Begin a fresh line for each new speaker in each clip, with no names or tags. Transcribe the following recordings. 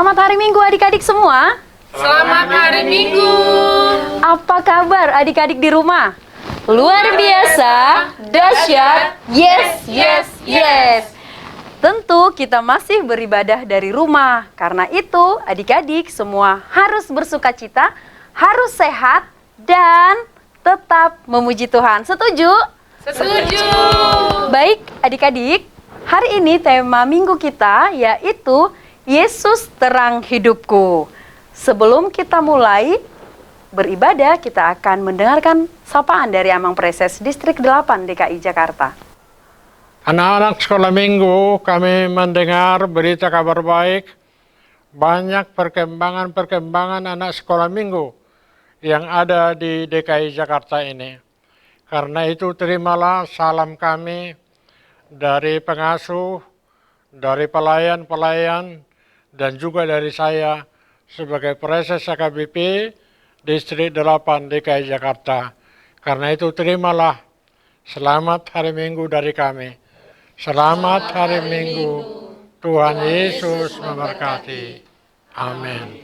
Selamat hari Minggu adik-adik semua.
Selamat hari Minggu.
Apa kabar adik-adik di rumah? Luar biasa, dahsyat, yes. Tentu kita masih beribadah dari rumah. Karena itu adik-adik semua harus bersukacita, harus sehat, dan tetap memuji Tuhan. Setuju?
Setuju.
Baik adik-adik, hari ini tema minggu kita yaitu Yesus terang hidupku. Sebelum kita mulai beribadah, kita akan mendengarkan sapaan dari Amang Preses Distrik 8 DKI Jakarta.
Anak-anak sekolah minggu, kami mendengar berita kabar baik. Banyak perkembangan anak sekolah minggu yang ada di DKI Jakarta ini. Karena itu terimalah salam kami dari pengasuh, dari pelayan-pelayan, dan juga dari saya sebagai Preses AKBP Distrik 8 DKI Jakarta. Karena itu terimalah selamat hari Minggu dari kami. Selamat hari Minggu. Tuhan Yesus memberkati. Amin.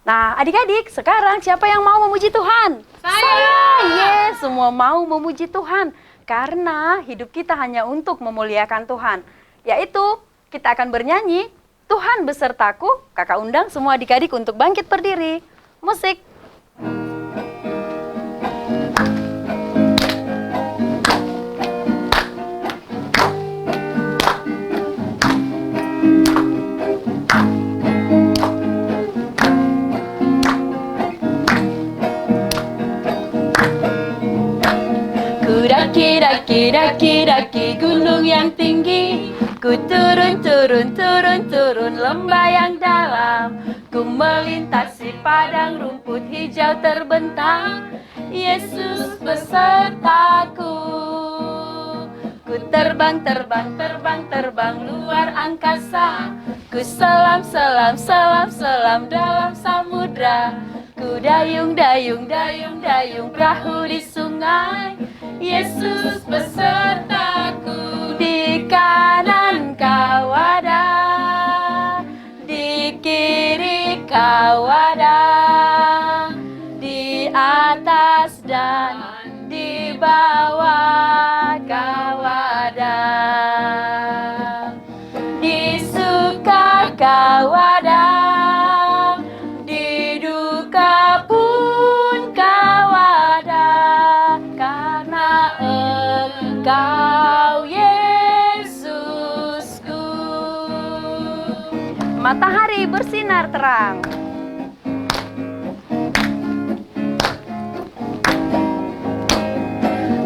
Nah, adik-adik, sekarang siapa yang mau memuji Tuhan?
Saya.
Yes, semua mau memuji Tuhan. Karena hidup kita hanya untuk memuliakan Tuhan. Yaitu, kita akan bernyanyi, Tuhan besertaku. Kakak undang semua adik-adik untuk bangkit berdiri. Musik. Daki gunung yang tinggi, ku turun lembah yang dalam, ku melintasi padang rumput hijau terbentang. Yesus besertaku, ku terbang luar angkasa, ku selam dalam samudra, ku dayung perahu di sungai. Yesus besertaku, di kanan kau ada, di kiri kau ada, di atas dan di bawah kau ada, di suka kau ada, di duka pun kau ada, karena Engkau Yesusku. Matahari bersinar terang.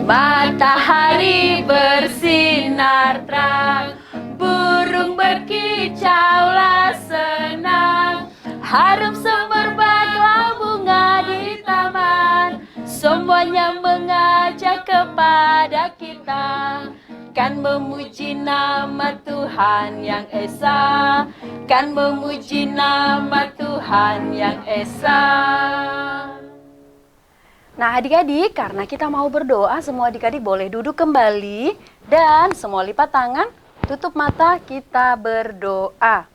Matahari bersinar terang, burung berkicaulah senang, harum semerbaklah bunga di taman, semuanya mengajak kepada kita, kan memuji nama Tuhan yang Esa, kan memuji nama Tuhan yang Esa. Nah adik-adik, karena kita mau berdoa, semua adik-adik boleh duduk kembali dan semua lipat tangan, tutup mata, kita berdoa.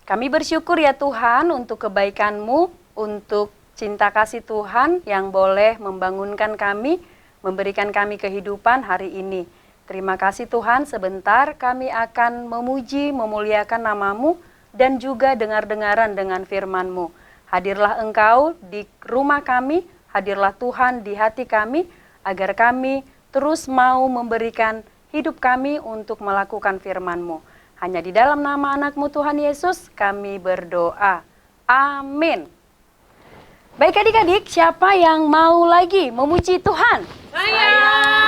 Kami bersyukur ya Tuhan untuk kebaikan-Mu, untuk cinta kasih Tuhan yang boleh membangunkan kami, memberikan kami kehidupan hari ini. Terima kasih Tuhan, sebentar kami akan memuji, memuliakan nama-Mu dan juga dengar-dengaran dengan firman-Mu. Hadirlah Engkau di rumah kami, hadirlah Tuhan di hati kami, agar kami terus mau memberikan hidup kami untuk melakukan firman-Mu. Hanya di dalam nama anak-Mu Tuhan Yesus kami berdoa. Amin. Baik adik-adik, siapa yang mau lagi memuji Tuhan?
Saya.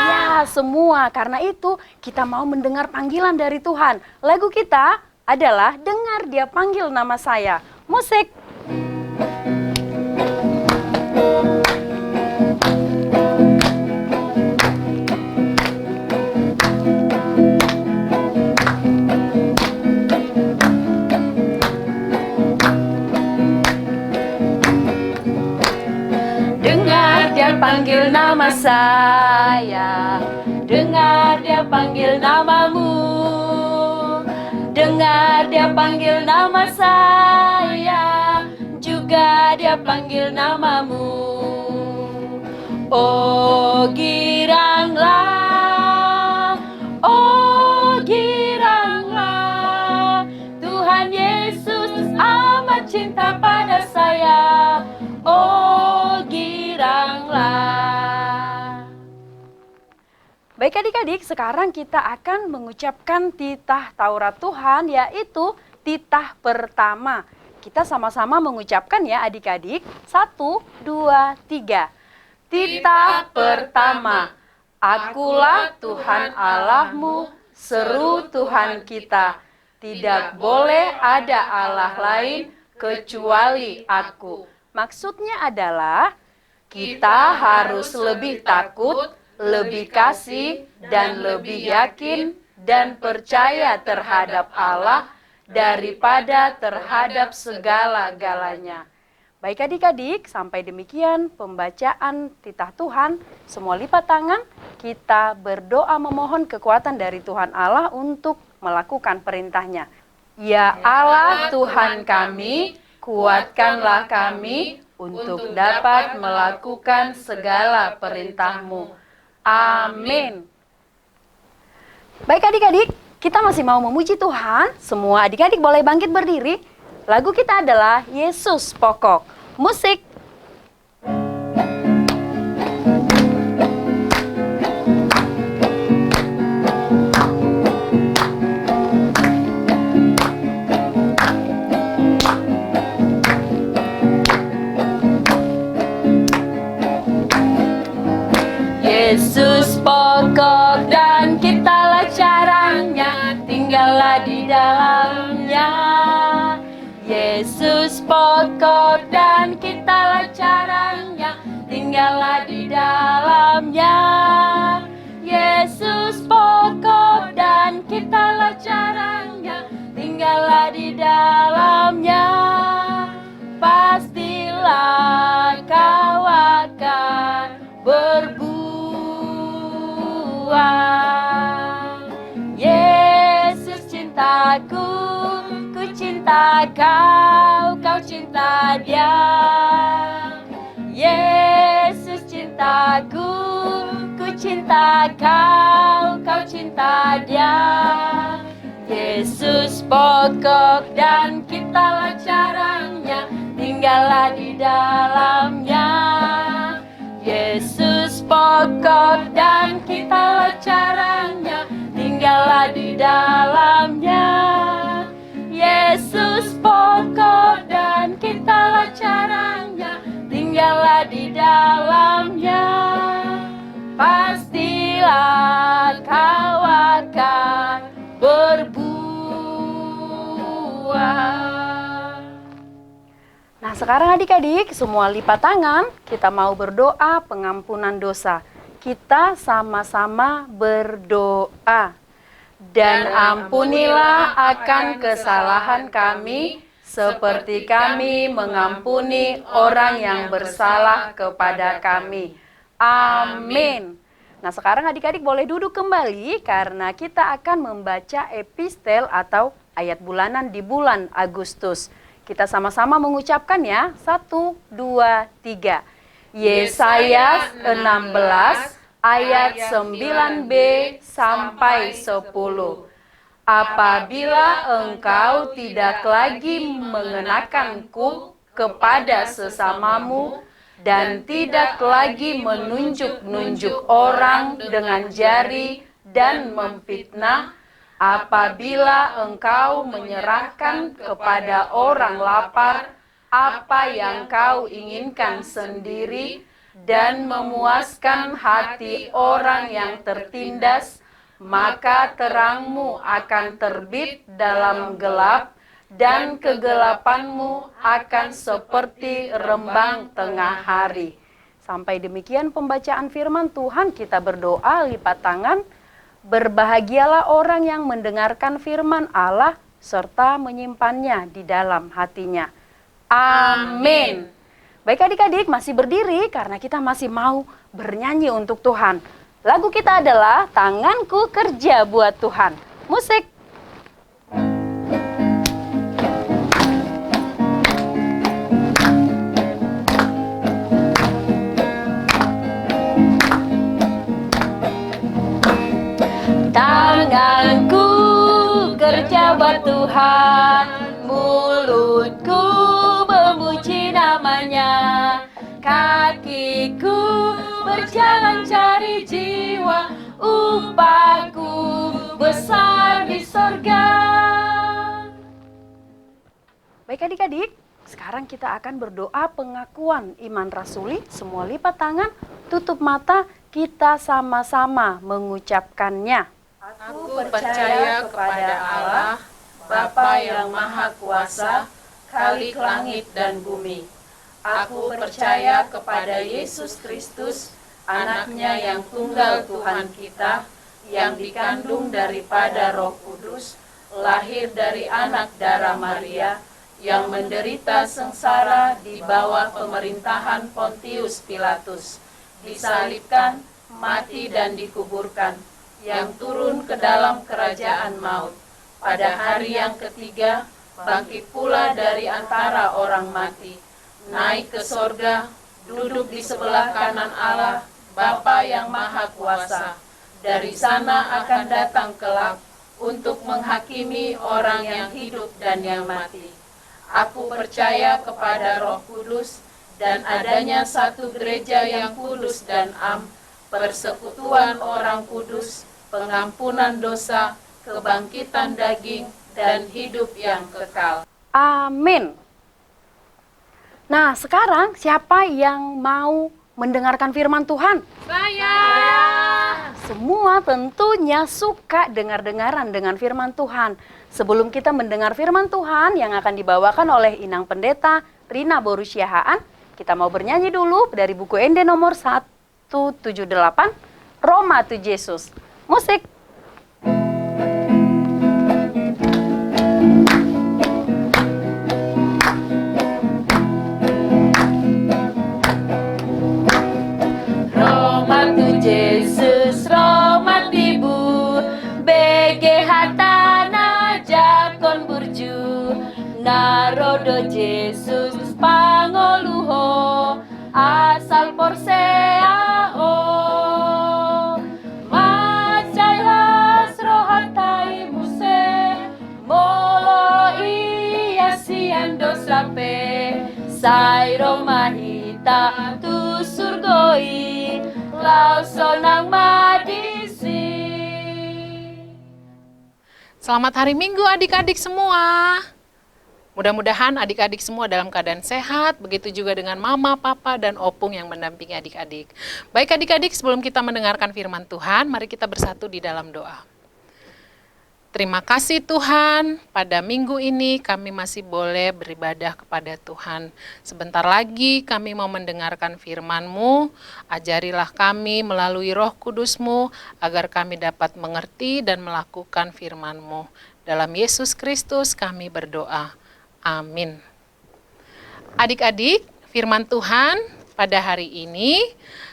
Ya, semua. Karena itu kita mau mendengar panggilan dari Tuhan. Lagu kita adalah Dengar Dia Panggil Nama Saya. Musik. Panggil nama saya, dengar Dia panggil namamu. dengar dia panggil nama saya, juga dia panggil namamu. Oh giranglah, oh giranglah, Tuhan Yesus amat cinta pada saya. Oh giranglah. Baik adik-adik, sekarang kita akan mengucapkan titah Taurat Tuhan, yaitu titah pertama. Kita sama-sama mengucapkan ya adik-adik. 1, 2, 3. Titah pertama. Akulah Tuhan Allahmu, seru Tuhan kita. Tidak boleh ada Allah lain kecuali aku. Maksudnya adalah kita harus lebih takut, lebih kasih, dan lebih yakin dan percaya terhadap Allah daripada terhadap segala-galanya. Baik adik-adik, sampai demikian pembacaan titah Tuhan. Semua lipat tangan, kita berdoa memohon kekuatan dari Tuhan Allah untuk melakukan perintahnya. Ya Allah Tuhan kami, kuatkanlah kami untuk dapat melakukan segala perintah-Mu. Amin. Baik adik-adik, kita masih mau memuji Tuhan. Semua adik-adik boleh bangkit berdiri. Lagu kita adalah Yesus Pokok. Musik. Yesus pokok dan kitalah caranya, tinggallah di dalamnya. Yesus pokok dan kitalah caranya, tinggallah di dalamnya. Yesus pokok dan kitalah caranya, tinggallah di dalamnya. Pastilah kau akan berbuah. Yesus cintaku, ku cinta kau, kau cinta dia. Yesus cintaku, ku cinta kau, kau cinta dia. Yesus pokok dan kitalah caranya, tinggallah di dalamnya. Yesus pokok dan kitalah caranya, tinggallah di dalamnya. Yesus pokok dan kitalah caranya, tinggallah di dalamnya. Pastilah kau akan berbuah. Nah sekarang adik-adik semua lipat tangan, kita mau berdoa pengampunan dosa. Kita sama-sama berdoa. Dan ampunilah akan kesalahan kami, seperti kami mengampuni orang yang bersalah kepada kami. Amin. Nah sekarang adik-adik boleh duduk kembali karena kita akan membaca epistel atau ayat bulanan di bulan Agustus. Kita sama-sama mengucapkan ya, 1, 2, 3. Yesaya 16 ayat 9b sampai 10. Apabila engkau tidak lagi mengenakan kuk kepada sesamamu dan tidak lagi menunjuk-nunjuk orang dengan jari dan memfitnah, apabila engkau menyerahkan kepada orang lapar apa yang kau inginkan sendiri dan memuaskan hati orang yang tertindas, maka terangmu akan terbit dalam gelap dan kegelapanmu akan seperti rembang tengah hari. Sampai demikian pembacaan firman Tuhan, kita berdoa lipat tangan. Berbahagialah orang yang mendengarkan firman Allah serta menyimpannya di dalam hatinya. Amin. Baik adik-adik masih berdiri karena kita masih mau bernyanyi untuk Tuhan. Lagu kita adalah Tanganku Kerja Buat Tuhan. Musik. bekerja buat Tuhan, mulutku memuji namanya, kakiku berjalan cari jiwa, upahku besar di sorga. Baik adik-adik, sekarang kita akan berdoa pengakuan iman rasuli. Semua lipat tangan, tutup mata, kita sama-sama mengucapkannya.
Aku percaya kepada Allah, Bapa yang Maha Kuasa, Khalik langit dan bumi. Aku percaya kepada Yesus Kristus, Anaknya yang tunggal Tuhan kita, yang dikandung daripada Roh Kudus, lahir dari anak darah Maria, yang menderita sengsara di bawah pemerintahan Pontius Pilatus, disalibkan, mati dan dikuburkan, yang turun ke dalam kerajaan maut. Pada hari yang ketiga, bangkit pula dari antara orang mati, naik ke sorga, duduk di sebelah kanan Allah, Bapa yang Maha Kuasa. Dari sana akan datang kelak untuk menghakimi orang yang hidup dan yang mati. Aku percaya kepada Roh Kudus dan adanya satu gereja yang kudus dan am, persekutuan orang kudus, pengampunan dosa, kebangkitan daging, dan hidup yang kekal.
Amin. Nah, sekarang siapa yang mau mendengarkan firman Tuhan?
Saya.
Semua tentunya suka dengar-dengaran dengan firman Tuhan. Sebelum kita mendengar firman Tuhan yang akan dibawakan oleh Inang Pendeta Rina Borusiahaan, kita mau bernyanyi dulu dari buku ND nomor 178, Roma to Jesus. Musik.
Roma to Jesus, Roma tibu, BGH tanah jakon burju, narodo Jesus pangoluho, asal porseao, macailas rohatai muse, molo iya siando slape, sai Roma hita tu surgoi, lausonang madisi.
Selamat hari Minggu adik-adik semua. Mudah-mudahan adik-adik semua dalam keadaan sehat, begitu juga dengan mama, papa, dan opung yang mendampingi adik-adik. Baik adik-adik, sebelum kita mendengarkan firman Tuhan, mari kita bersatu di dalam doa. Terima kasih Tuhan, pada minggu ini kami masih boleh beribadah kepada Tuhan. Sebentar lagi kami mau mendengarkan firman-Mu, ajarilah kami melalui Roh Kudus-Mu, agar kami dapat mengerti dan melakukan firman-Mu. Dalam Yesus Kristus kami berdoa. Amin. Adik-adik, firman Tuhan pada hari ini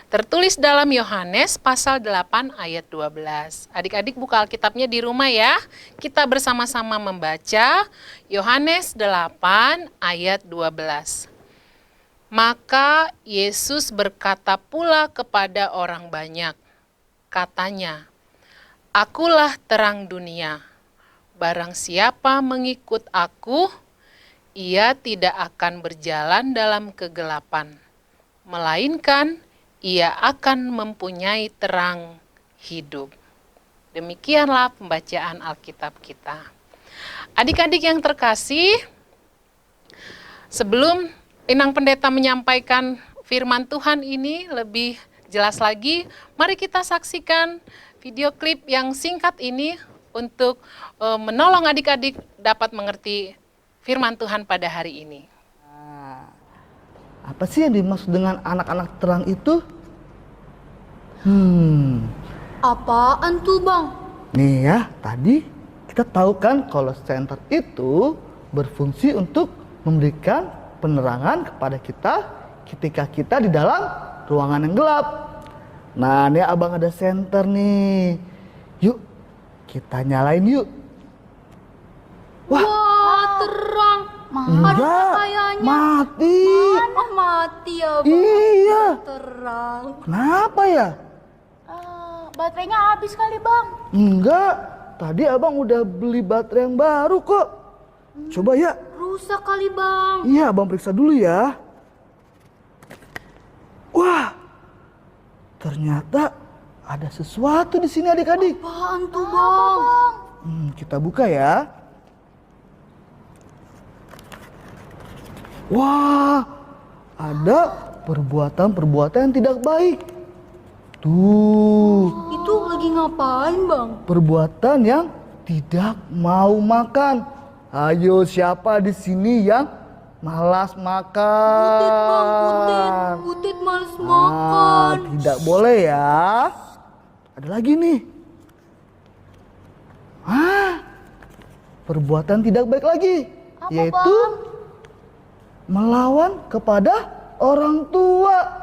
tertulis dalam Yohanes pasal 8 ayat 12. Adik-adik buka Alkitabnya di rumah ya. Kita bersama-sama membaca Yohanes 8 ayat 12. Maka Yesus berkata pula kepada orang banyak, katanya, "Akulah terang dunia. Barang siapa mengikut aku, ia tidak akan berjalan dalam kegelapan, melainkan ia akan mempunyai terang hidup." Demikianlah pembacaan Alkitab kita. Adik-adik yang terkasih, sebelum Inang Pendeta menyampaikan firman Tuhan ini lebih jelas lagi, mari kita saksikan video klip yang singkat ini untuk menolong adik-adik dapat mengerti firman Tuhan pada hari ini.
Apa sih yang dimaksud dengan anak-anak terang itu?
Apaan tuh Bang?
Nih ya, tadi kita tahu kan kalau senter itu berfungsi untuk memberikan penerangan kepada kita ketika kita di dalam ruangan yang gelap. Nah, ini abang ada senter nih. Yuk, kita nyalain yuk.
Wah, terang.
Enggak,
kayaknya
mati.
mana mati ya Bang?
Iya.
Terang.
Kenapa ya?
Baterainya habis kali Bang.
Enggak, tadi abang udah beli baterai yang baru kok. Coba ya.
Rusak kali bang.
Iya, abang periksa dulu ya. Wah, ternyata ada sesuatu di sini adik-adik.
Apaan tuh bang?
Kita buka ya. Wah, ada perbuatan-perbuatan yang tidak baik. Tuh,
Itu lagi ngapain bang?
perbuatan yang tidak mau makan. Ayo, siapa di sini yang malas makan?
Butit bang, butit. Butit males makan.
Tidak boleh ya. Ada lagi nih. Perbuatan tidak baik lagi. Yaitu melawan kepada orang tua.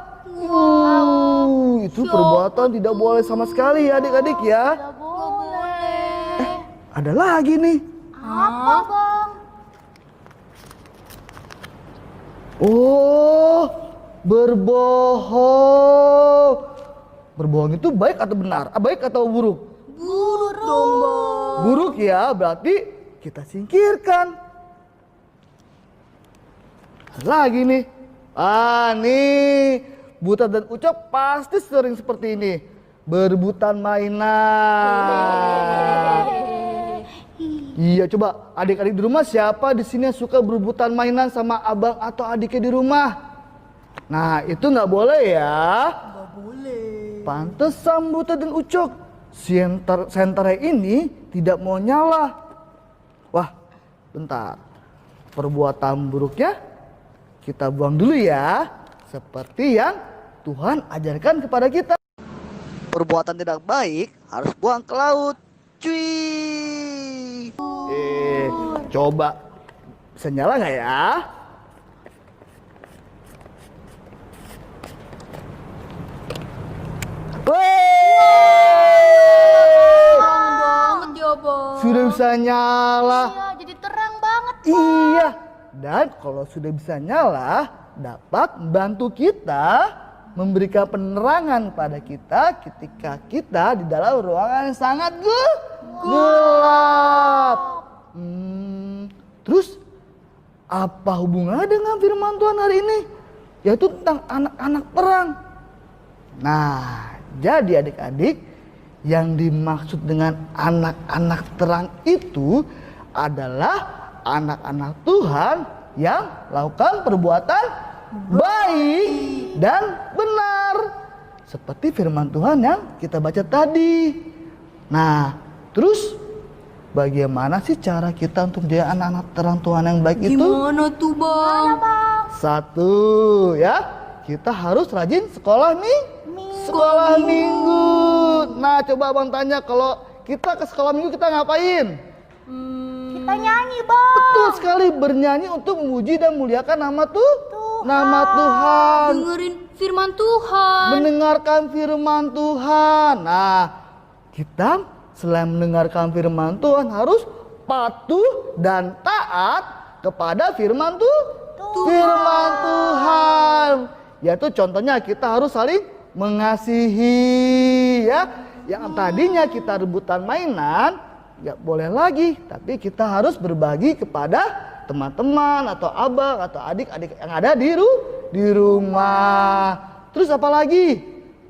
Itu perbuatan tidak boleh sama sekali ya adik-adik ya.
Gak boleh.
Ada lagi nih.
Apa bang?
Oh, berbohong. Berbohong itu baik atau benar? Baik atau buruk?
Buruk dong bang.
Buruk ya, berarti kita singkirkan. Lagi nih. Nih. Buta dan Ucok pasti sering seperti ini. Berebutan mainan. Iya, coba adik-adik di rumah siapa di sini yang suka berebutan mainan sama abang atau adiknya di rumah? Nah, itu nggak boleh ya. Nggak boleh. Pantesan Buta dan Ucok senternya ini tidak mau nyala. Wah, bentar. Perbuatan buruknya kita buang dulu ya. Seperti yang Tuhan ajarkan kepada kita. Perbuatan tidak baik harus buang ke laut. Cuy. Coba bisa nyala nggak ya?
Banget ya bang.
Sudah bisa nyala.
Iya, jadi terang banget.
Iya. Dan kalau sudah bisa nyala, dapat membantu kita memberikan penerangan pada kita ketika kita di dalam ruangan yang sangat gelap. Terus apa hubungannya dengan firman Tuhan hari ini? Yaitu tentang anak-anak terang. Nah, jadi adik-adik, yang dimaksud dengan anak-anak terang itu adalah anak-anak Tuhan yang lakukan perbuatan baik dan benar. Seperti firman Tuhan yang kita baca tadi. Nah, terus bagaimana sih cara kita untuk jadi anak-anak terang Tuhan yang baik itu?
Gimana tuh bang?
Satu ya, kita harus rajin sekolah sekolah minggu. Nah, coba abang tanya, kalau kita ke sekolah minggu kita ngapain?
Kita nyanyi bang.
Betul sekali, bernyanyi untuk memuji dan muliakan nama nama Tuhan.
Dengerin firman Tuhan.
Mendengarkan firman Tuhan. Nah, kita selain mendengarkan firman Tuhan harus patuh dan taat kepada firman firman Tuhan. Yaitu contohnya kita harus saling mengasihi ya. Yang tadinya kita rebutan mainan, nggak boleh lagi, tapi kita harus berbagi kepada teman-teman atau abang atau adik-adik yang ada di rumah. Terus apa lagi?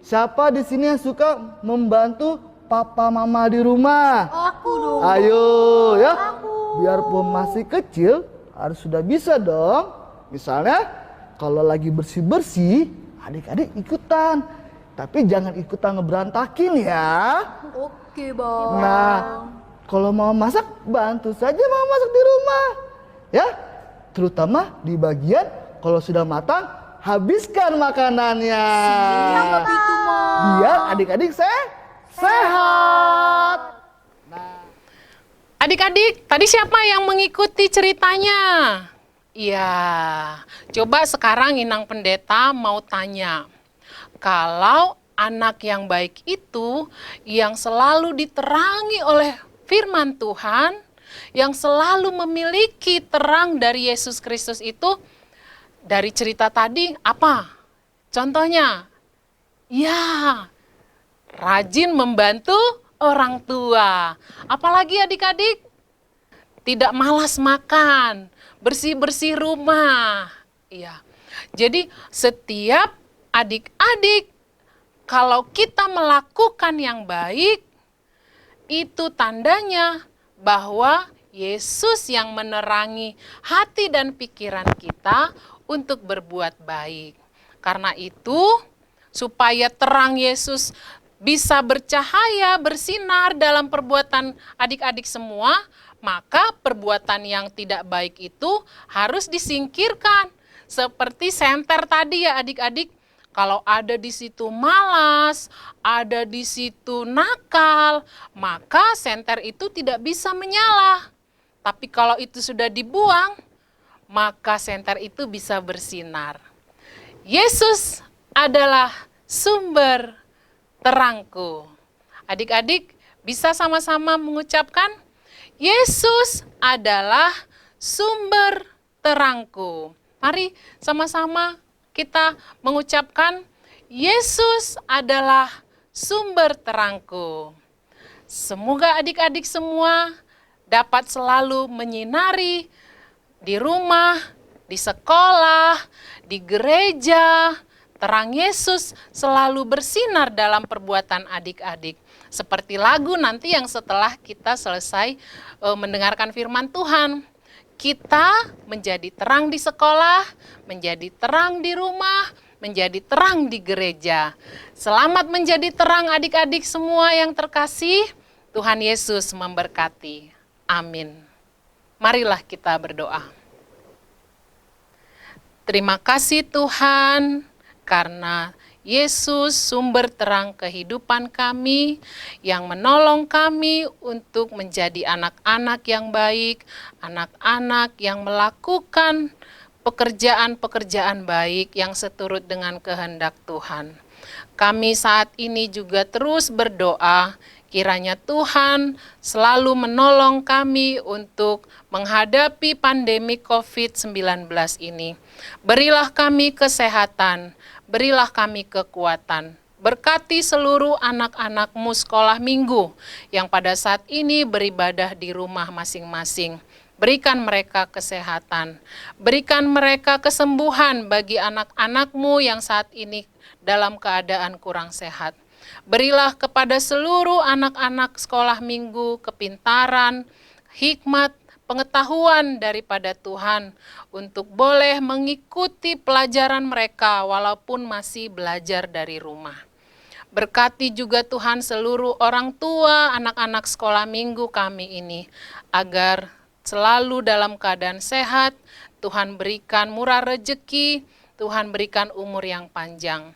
Siapa di sini yang suka membantu papa mama di rumah?
Aku dong.
Ayo ya. Biarpun masih kecil harus sudah bisa dong. Misalnya kalau lagi bersih-bersih, adik-adik ikutan. Tapi jangan ikutan ngeberantakin ya.
Oke bang.
Nah, kalau mau masak, bantu saja mau masak di rumah. Ya, terutama di bagian kalau sudah matang, habiskan makanannya.
Itu mah.
Biar adik-adik sehat.
Adik-adik, tadi siapa yang mengikuti ceritanya? Iya, coba sekarang Inang Pendeta mau tanya. Kalau anak yang baik itu yang selalu diterangi oleh firman Tuhan, yang selalu memiliki terang dari Yesus Kristus itu, dari cerita tadi apa? Contohnya, ya, rajin membantu orang tua. Apalagi adik-adik, tidak malas makan, bersih-bersih rumah. Iya. Jadi setiap adik-adik, kalau kita melakukan yang baik, itu tandanya bahwa Yesus yang menerangi hati dan pikiran kita untuk berbuat baik. Karena itu, supaya terang Yesus bisa bercahaya, bersinar dalam perbuatan adik-adik semua, maka perbuatan yang tidak baik itu harus disingkirkan. Seperti senter tadi ya adik-adik, kalau ada di situ malas, ada di situ nakal, maka senter itu tidak bisa menyala. Tapi kalau itu sudah dibuang, maka senter itu bisa bersinar. Yesus adalah sumber terangku. Adik-adik bisa sama-sama mengucapkan, Yesus adalah sumber terangku. Mari sama-sama kita mengucapkan, Yesus adalah sumber terangku. Semoga adik-adik semua dapat selalu menyinari di rumah, di sekolah, di gereja. Terang Yesus selalu bersinar dalam perbuatan adik-adik. Seperti lagu nanti yang setelah kita selesai mendengarkan firman Tuhan. Kita menjadi terang di sekolah, menjadi terang di rumah, menjadi terang di gereja. Selamat menjadi terang adik-adik semua yang terkasih. Tuhan Yesus memberkati. Amin. Marilah kita berdoa. Terima kasih Tuhan, karena Yesus sumber terang kehidupan kami, yang menolong kami untuk menjadi anak-anak yang baik, anak-anak yang melakukan pekerjaan-pekerjaan baik yang seturut dengan kehendak Tuhan. Kami saat ini juga terus berdoa, kiranya Tuhan selalu menolong kami untuk menghadapi pandemi COVID-19 ini. Berilah kami kesehatan, berilah kami kekuatan. Berkati seluruh anak-anak-Mu sekolah minggu yang pada saat ini beribadah di rumah masing-masing. Berikan mereka kesehatan, berikan mereka kesembuhan bagi anak-anak-Mu yang saat ini dalam keadaan kurang sehat. Berilah kepada seluruh anak-anak sekolah minggu kepintaran, hikmat, pengetahuan daripada Tuhan untuk boleh mengikuti pelajaran mereka walaupun masih belajar dari rumah. Berkati juga Tuhan seluruh orang tua anak-anak sekolah minggu kami ini, agar selalu dalam keadaan sehat. Tuhan berikan murah rejeki, Tuhan berikan umur yang panjang.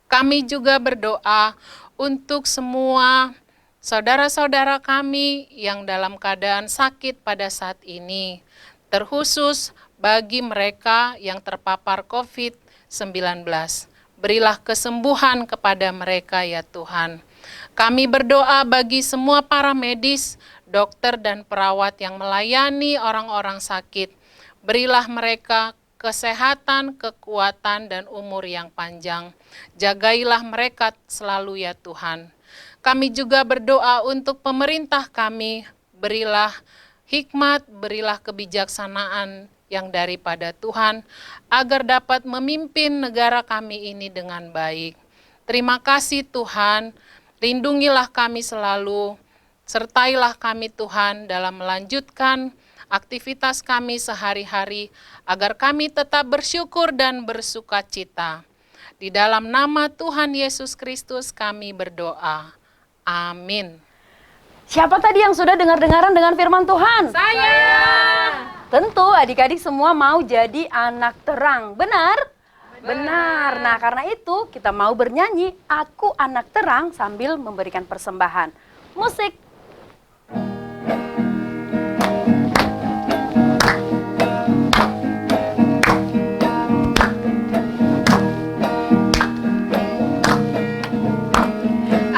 Kami juga berdoa untuk semua saudara-saudara kami yang dalam keadaan sakit pada saat ini, terkhusus bagi mereka yang terpapar COVID-19. Berilah kesembuhan kepada mereka ya Tuhan. Kami berdoa bagi semua para medis, dokter dan perawat yang melayani orang-orang sakit. Berilah mereka kesehatan, kekuatan, dan umur yang panjang. Jagailah mereka selalu ya Tuhan. Kami juga berdoa untuk pemerintah kami, berilah hikmat, berilah kebijaksanaan yang daripada Tuhan, agar dapat memimpin negara kami ini dengan baik. Terima kasih Tuhan, lindungilah kami selalu, sertailah kami Tuhan dalam melanjutkan aktivitas kami sehari-hari, agar kami tetap bersyukur dan bersuka cita. Di dalam nama Tuhan Yesus Kristus kami berdoa. Amin.
Siapa tadi yang sudah dengar-dengaran dengan firman Tuhan?
Saya.
Tentu adik-adik semua mau jadi anak terang, benar? Benar. Nah karena itu kita mau bernyanyi Aku Anak Terang sambil memberikan persembahan. Musik.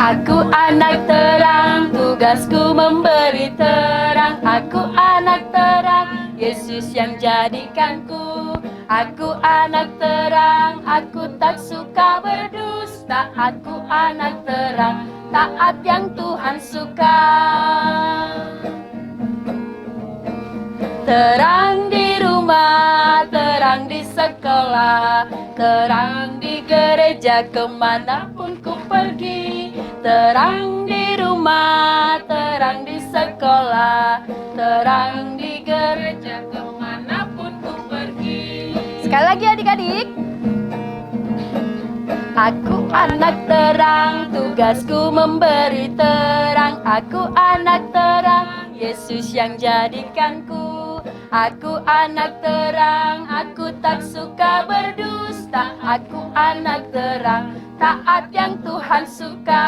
Aku anak terang, tugasku memberi terang. Aku anak terang, Yesus yang jadikanku. Aku anak terang, aku tak suka berdusta. Aku anak terang, taat yang Tuhan suka. Terang di rumah, terang di sekolah, terang di gereja kemanapun ku pergi. Terang di rumah, terang di sekolah, terang di gereja kemanapun ku pergi. Sekali lagi adik-adik. Aku anak terang, tugasku memberi terang. Aku anak terang, Yesus yang jadikanku. Aku anak terang, aku tak suka berdusta. Aku anak terang, taat yang Tuhan suka.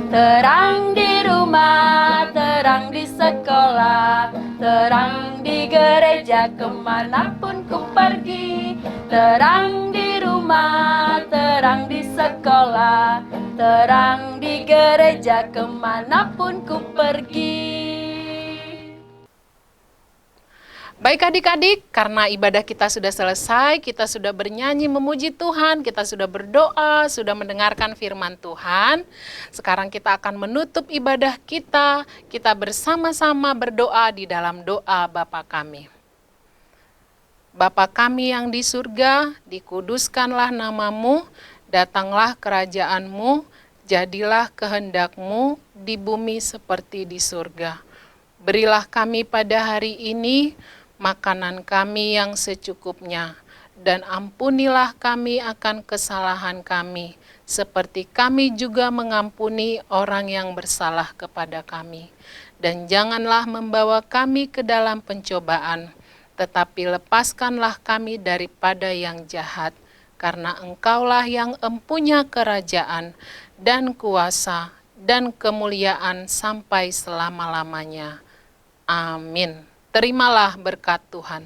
Terang di rumah, terang di sekolah, terang di gereja kemanapun ku pergi. Terang di rumah, terang di sekolah, terang di gereja kemanapun ku pergi.
Baik adik-adik, karena ibadah kita sudah selesai, kita sudah bernyanyi memuji Tuhan, kita sudah berdoa, sudah mendengarkan firman Tuhan. Sekarang kita akan menutup ibadah kita bersama-sama berdoa di dalam doa Bapa kami. Bapa kami yang di surga, dikuduskanlah namamu, datanglah kerajaanmu, jadilah kehendak-Mu di bumi seperti di surga. Berilah kami pada hari ini makanan kami yang secukupnya, dan ampunilah kami akan kesalahan kami, seperti kami juga mengampuni orang yang bersalah kepada kami. Dan janganlah membawa kami ke dalam pencobaan, tetapi lepaskanlah kami daripada yang jahat, karena Engkaulah yang empunya kerajaan, dan kuasa, dan kemuliaan sampai selama-lamanya. Amin. Terimalah berkat Tuhan.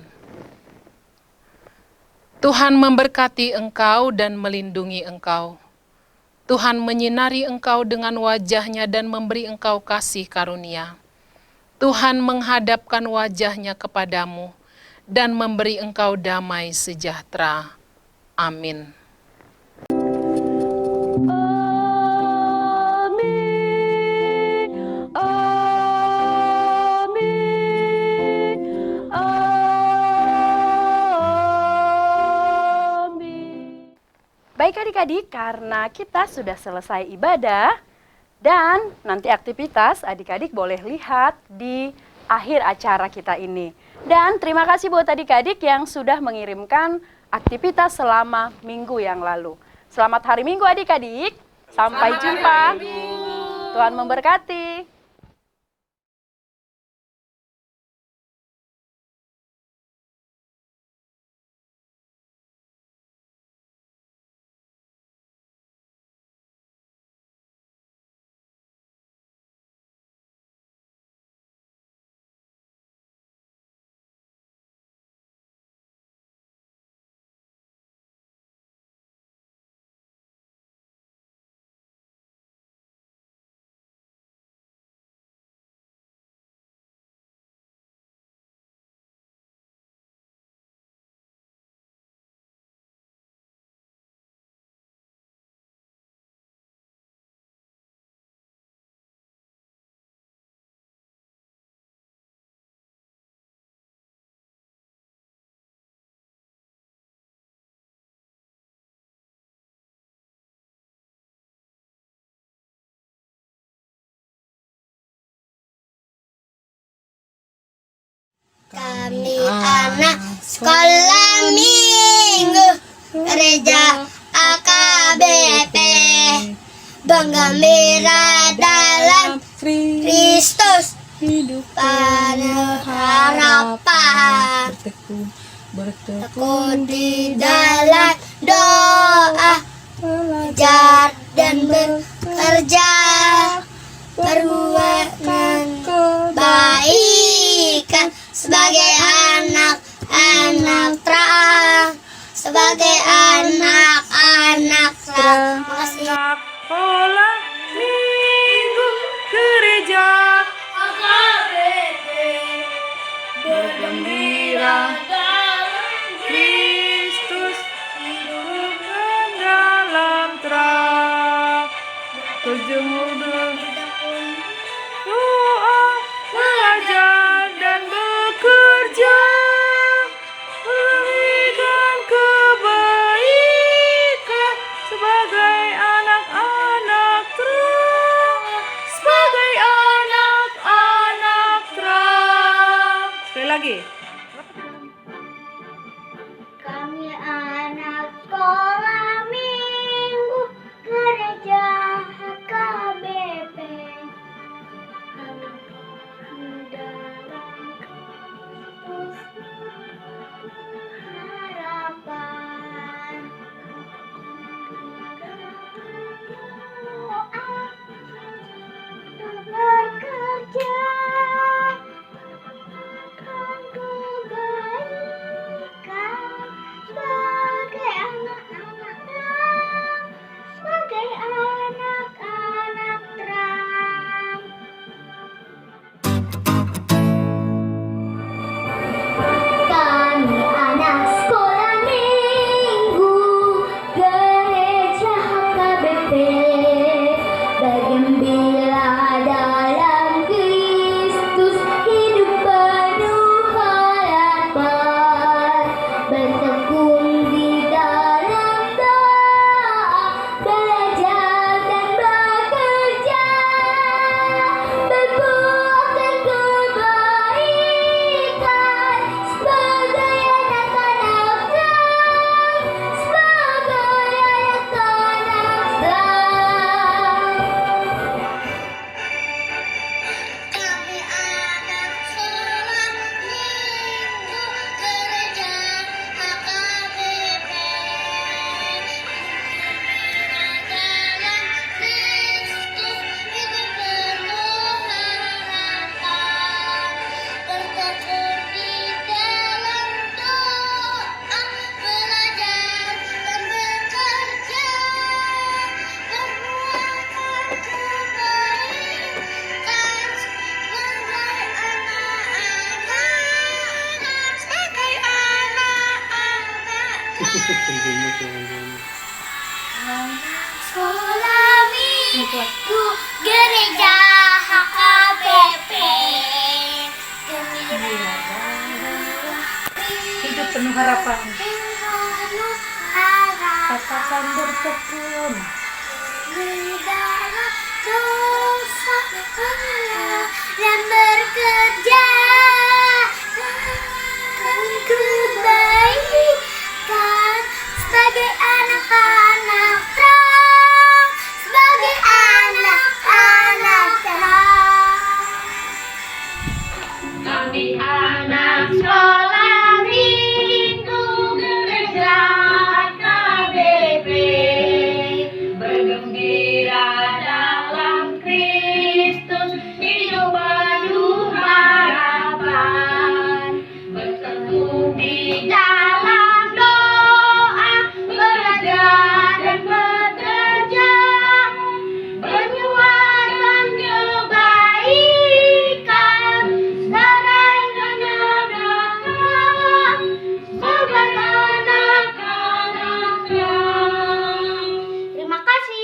Tuhan memberkati engkau dan melindungi engkau. Tuhan menyinari engkau dengan wajah-Nya dan memberi engkau kasih karunia. Tuhan menghadapkan wajah-Nya kepadamu dan memberi engkau damai sejahtera. Amin.
Baik adik-adik, karena kita sudah selesai ibadah dan nanti aktivitas, adik-adik boleh lihat di akhir acara kita ini. Dan terima kasih buat adik-adik yang sudah mengirimkan aktivitas selama minggu yang lalu. Selamat hari Minggu adik-adik, sampai jumpa. Tuhan memberkati.
Kami anak sekolah minggu gereja AKBP, bergembira dalam Kristus, hidup penuh harapan, bertekun di dalam doa, belajar dan bekerja, berbuat kebaikan sebagai anak-anak terang, sebagai anak-anak terang.
Anak sekolah minggu gereja AKBP, bergembira dalam Kristus, hidup dalam
Sekolah minggu gereja HKBP.
Hidup penuh harapan.
Penuh harapan.
Katakan bertekun.
Di dalam dosa dan bekerja kebaikan sebagai anak-anak terang, sebagai anak-anak terang. Kami anak sekolah minggu gereja KBP, bergembira dalam Kristus, hidup penuh harapan, berteduh di dalam doa, belajar dan bekerja, menyuarakan kebaikan, sebagai anak-anak terang, sebagai anak-anak terang. Terima kasih.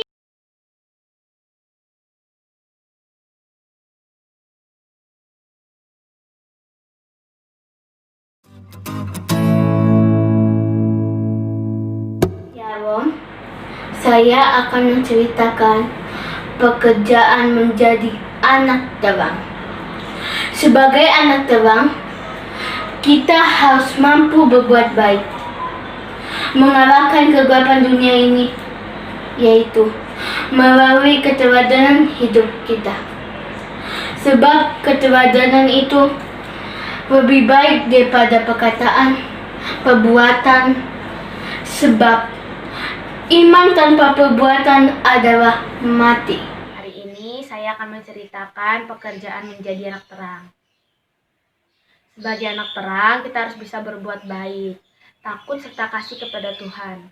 Shalom, saya akan menceritakan pekerjaan menjadi anak terang. Sebagai anak terang, kita harus mampu berbuat baik, mengalahkan kegelapan dunia ini, yaitu melalui keteladanan hidup kita. Sebab keteladanan itu lebih baik daripada perkataan, perbuatan, sebab iman tanpa perbuatan adalah mati. Hari ini saya akan menceritakan pekerjaan menjadi anak terang. Sebagai anak terang, kita harus bisa berbuat baik, takut serta kasih kepada Tuhan.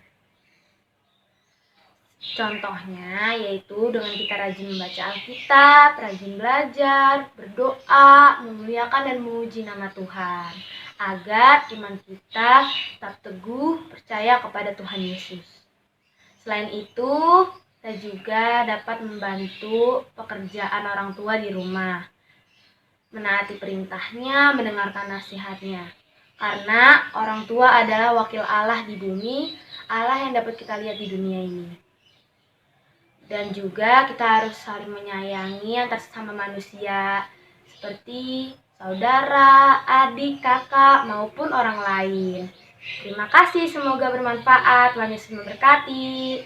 Contohnya yaitu dengan kita rajin membaca Alkitab, rajin belajar, berdoa, memuliakan dan memuji nama Tuhan, agar iman kita tetap teguh percaya kepada Tuhan Yesus. Selain itu, kita juga dapat membantu pekerjaan orang tua di rumah, menaati perintahnya, mendengarkan nasihatnya. Karena orang tua adalah wakil Allah di bumi, Allah yang dapat kita lihat di dunia ini. Dan juga kita harus saling menyayangi antar sesama manusia, seperti saudara, adik, kakak, maupun orang lain. Terima kasih, semoga bermanfaat. Tuhan Yesus memberkati.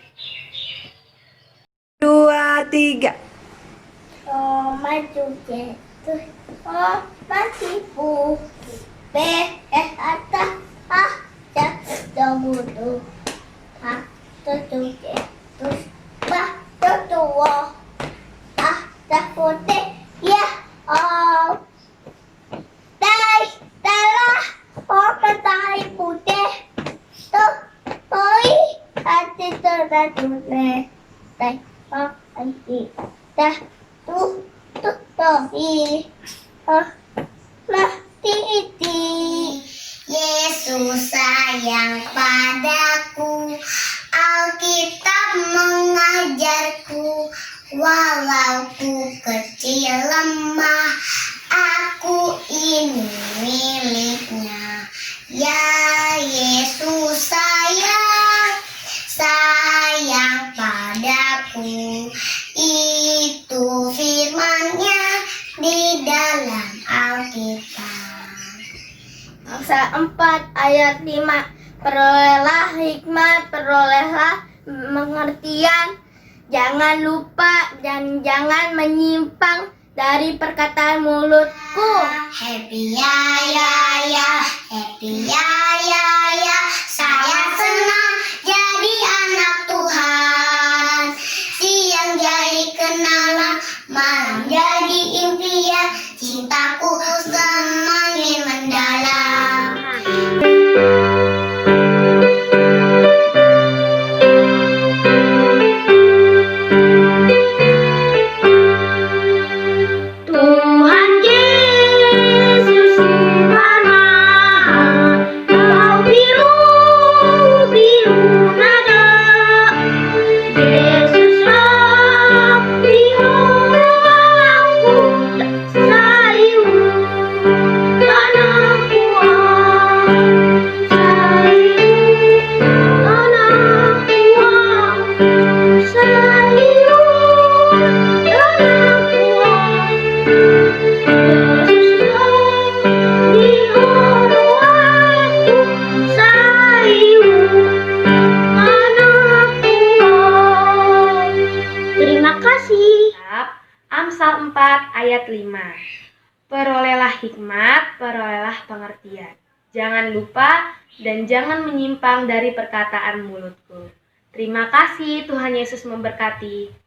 2, 3.
Oh, maju jatuh. Oh, matipu. Atas. Jatuh butuh. Tutup jatuh. Tutup. Putih. Ya. Oh. Dalah. Oh, matahari putih. Tuh. Oi. Hati terdatuleh. Oh, nanti. Dah. Tuh. Mati. Yesus sayang padaku, Alkitab mengajarku, walau ku kecil lemah, aku ini miliknya. Ya Yesus sayang padaku, itu firman-Nya di dalam Alkitab. Amsal 4 ayat 5. Perolehlah hikmat, perolehlah pengertian. Jangan lupa dan jangan menyimpang dari perkataan mulutku. Happy ya, happy ya. Saya senang jadi anak Tuhan. Siang jadi kenalan, malam jadi impian. Cintaku semakin mendalam. Tuhan Yesus di mana? Kau biru sayu anakku. Terima kasih. Amsal 4 ayat 5. Perolehlah hikmat, perolehlah pengertian. Jangan lupa dan jangan menyimpang dari perkataan mulutku. Terima kasih, Tuhan Yesus memberkati.